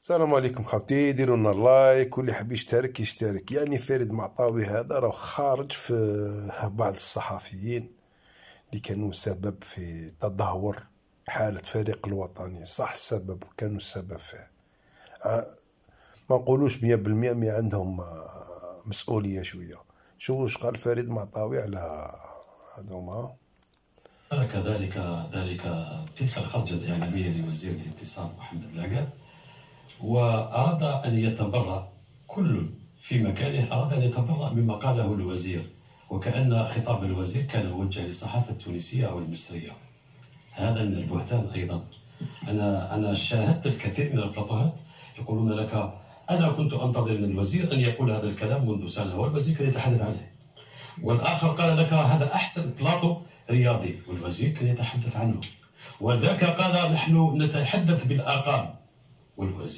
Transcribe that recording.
السلام عليكم خاوتي، ديروا لنا لايك واللي حاب يشترك يشترك. يعني فريد معطاوي هذا راه خارج في بعض الصحفيين اللي كانوا سبب في تدهور حالة فريق الوطني. صح السبب كانوا السبب فيه، ما نقولوش 100%، مي عندهم مسؤولية شوية. شوفوا واش قال فريد معطاوي على هذوما. كذلك تلك الخرجة الإعلامية لوزير الاتصال محمد العقاد، وأراد أن يتبرأ كل في مكانه، أراد أن يتبرأ مما قاله الوزير، وكأن خطاب الوزير كان موجه للصحافة التونسية أو المصرية. هذا من البهتان أيضا. أنا شاهدت الكثير من البلاطوهات يقولون لك أنا كنت أنتظر من الوزير أن يقول هذا الكلام منذ سنة، والوزير كان يتحدث عنه. والآخر قال لك هذا أحسن بلاطو رياضي، والوزير كان يتحدث عنه. وذاك قال نحن نتحدث بالأرقام، والوزير